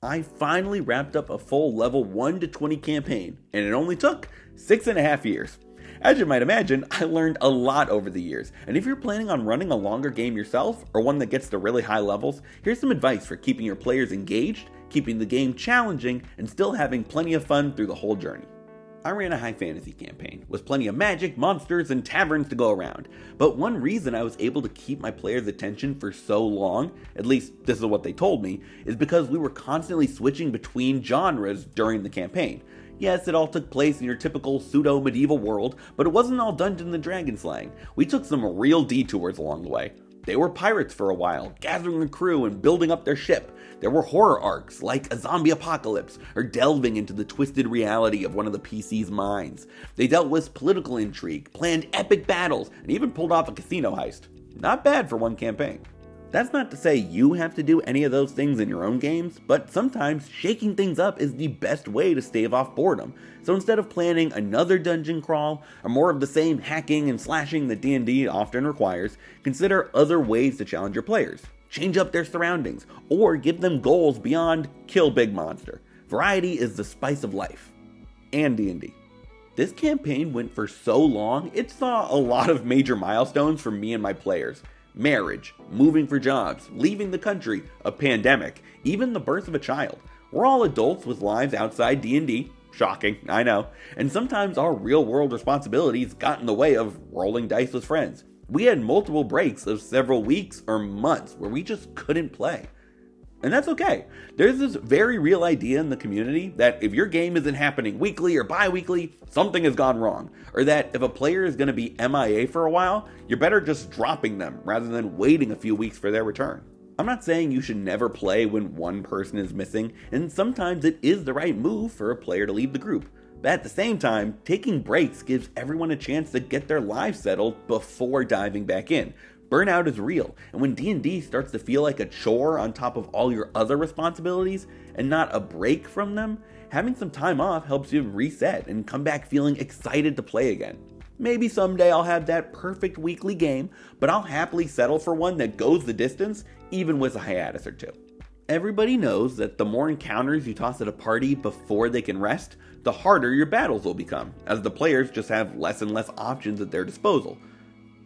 I finally wrapped up a full level 1 to 20 campaign, and it only took 6.5 years. As you might imagine, I learned a lot over the years, and if you're planning on running a longer game yourself, or one that gets to really high levels, here's some advice for keeping your players engaged, keeping the game challenging, and still having plenty of fun through the whole journey. I ran a high fantasy campaign, with plenty of magic, monsters, and taverns to go around. But one reason I was able to keep my players' attention for so long, at least this is what they told me, is because we were constantly switching between genres during the campaign. Yes, it all took place in your typical pseudo-medieval world, but it wasn't all Dungeons and Dragons slang. We took some real detours along the way. They were pirates for a while, gathering a crew and building up their ship. There were horror arcs, like a zombie apocalypse, or delving into the twisted reality of one of the PC's minds. They dealt with political intrigue, planned epic battles, and even pulled off a casino heist. Not bad for one campaign. That's not to say you have to do any of those things in your own games, but sometimes shaking things up is the best way to stave off boredom. So instead of planning another dungeon crawl, or more of the same hacking and slashing that D&D often requires, consider other ways to challenge your players. Change up their surroundings, or give them goals beyond kill big monster. Variety is the spice of life. And D&D. This campaign went for so long, it saw a lot of major milestones for me and my players. Marriage, moving for jobs, leaving the country, a pandemic, even the birth of a child. We're all adults with lives outside D&D. Shocking, I know. And sometimes our real-world responsibilities got in the way of rolling dice with friends. We had multiple breaks of several weeks or months where we just couldn't play. And that's okay. There's this very real idea in the community that if your game isn't happening weekly or bi-weekly, something has gone wrong. Or that if a player is going to be MIA for a while, you're better just dropping them rather than waiting a few weeks for their return. I'm not saying you should never play when one person is missing, and sometimes it is the right move for a player to leave the group. But at the same time, taking breaks gives everyone a chance to get their lives settled before diving back in. Burnout is real, and when D&D starts to feel like a chore on top of all your other responsibilities, and not a break from them, having some time off helps you reset and come back feeling excited to play again. Maybe someday I'll have that perfect weekly game, but I'll happily settle for one that goes the distance, even with a hiatus or two. Everybody knows that the more encounters you toss at a party before they can rest, the harder your battles will become, as the players just have less and less options at their disposal.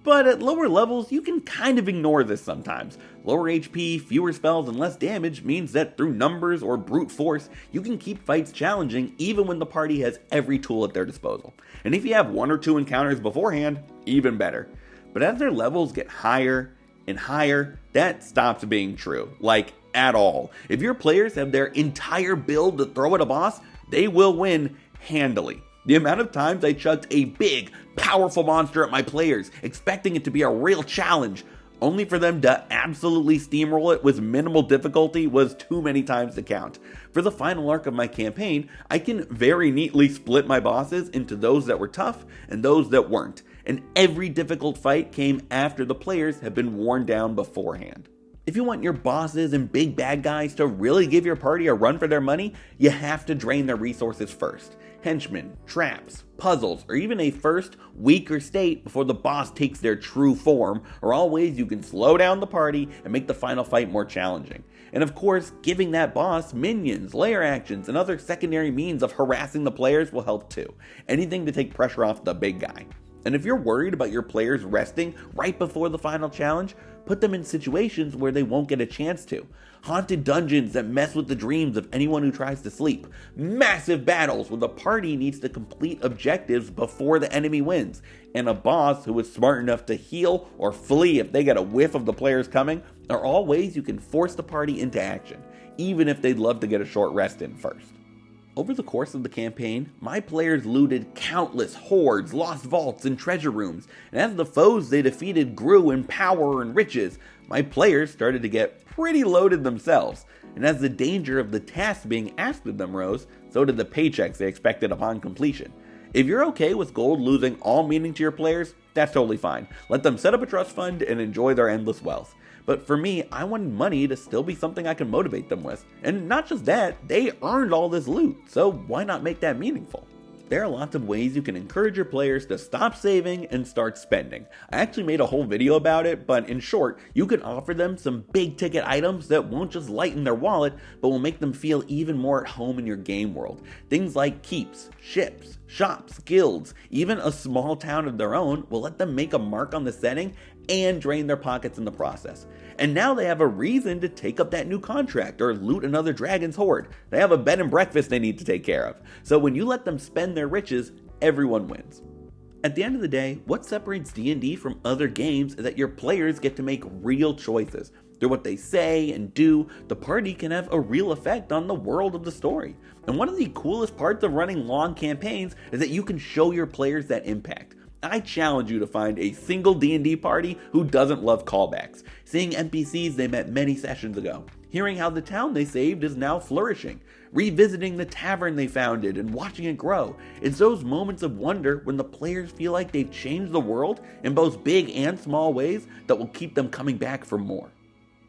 But at lower levels, you can kind of ignore this sometimes. Lower HP, fewer spells, and less damage means that through numbers or brute force, you can keep fights challenging even when the party has every tool at their disposal. And if you have 1 or 2 encounters beforehand, even better. But as their levels get higher and higher, that stops being true. Like, at all. If your players have their entire build to throw at a boss, they will win handily. The amount of times I chucked a big, powerful monster at my players, expecting it to be a real challenge, only for them to absolutely steamroll it with minimal difficulty was too many times to count. For the final arc of my campaign, I can very neatly split my bosses into those that were tough and those that weren't, and every difficult fight came after the players had been worn down beforehand. If you want your bosses and big bad guys to really give your party a run for their money, you have to drain their resources first. Henchmen, traps, puzzles, or even a first, weaker state before the boss takes their true form are all ways you can slow down the party and make the final fight more challenging. And of course, giving that boss minions, lair actions, and other secondary means of harassing the players will help too. Anything to take pressure off the big guy. And if you're worried about your players resting right before the final challenge, put them in situations where they won't get a chance to. Haunted dungeons that mess with the dreams of anyone who tries to sleep. Massive battles where the party needs to complete objectives before the enemy wins. And a boss who is smart enough to heal or flee if they get a whiff of the players coming are all ways you can force the party into action, even if they'd love to get a short rest in first. Over the course of the campaign, my players looted countless hoards, lost vaults, and treasure rooms, and as the foes they defeated grew in power and riches, my players started to get pretty loaded themselves, and as the danger of the tasks being asked of them rose, so did the paychecks they expected upon completion. If you're okay with gold losing all meaning to your players, that's totally fine. Let them set up a trust fund and enjoy their endless wealth. But for me, I wanted money to still be something I can motivate them with. And not just that, they earned all this loot, so why not make that meaningful? there are lots of ways you can encourage your players to stop saving and start spending. I actually made a whole video about it, but in short, you can offer them some big ticket items that won't just lighten their wallet, but will make them feel even more at home in your game world. Things like keeps, ships, shops, guilds, even a small town of their own will let them make a mark on the setting and drain their pockets in the process. And now they have a reason to take up that new contract or loot another dragon's hoard. They have a bed and breakfast they need to take care of. So when you let them spend their riches, everyone wins. At the end of the day, what separates D&D from other games is that your players get to make real choices. Through what they say and do, the party can have a real effect on the world of the story. And one of the coolest parts of running long campaigns is that you can show your players that impact. I challenge you to find a single D&D party who doesn't love callbacks, seeing NPCs they met many sessions ago, hearing how the town they saved is now flourishing, revisiting the tavern they founded and watching it grow. It's those moments of wonder when the players feel like they've changed the world in both big and small ways that will keep them coming back for more.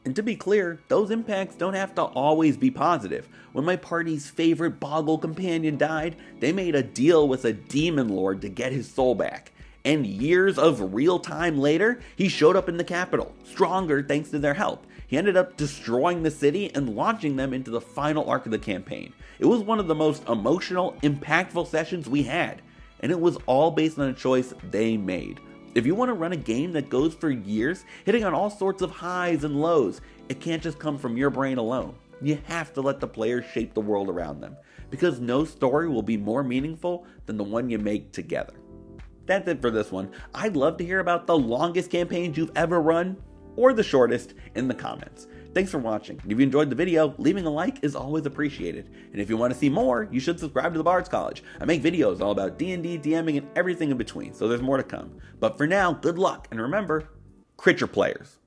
And to be clear, those impacts don't have to always be positive. When my party's favorite Boggle companion died, they made a deal with a demon lord to get his soul back. And years of real time later, he showed up in the capital, stronger thanks to their help. He ended up destroying the city and launching them into the final arc of the campaign. It was one of the most emotional, impactful sessions we had, and it was all based on a choice they made. If you want to run a game that goes for years, hitting on all sorts of highs and lows, it can't just come from your brain alone. You have to let the players shape the world around them, because no story will be more meaningful than the one you make together. That's it for this one. I'd love to hear about the longest campaigns you've ever run, or the shortest, in the comments. Thanks for watching. If you enjoyed the video, leaving a like is always appreciated. And if you want to see more, you should subscribe to the Bard's College. I make videos all about D&D, DMing, and everything in between, so there's more to come. But for now, good luck, and remember, crit your players.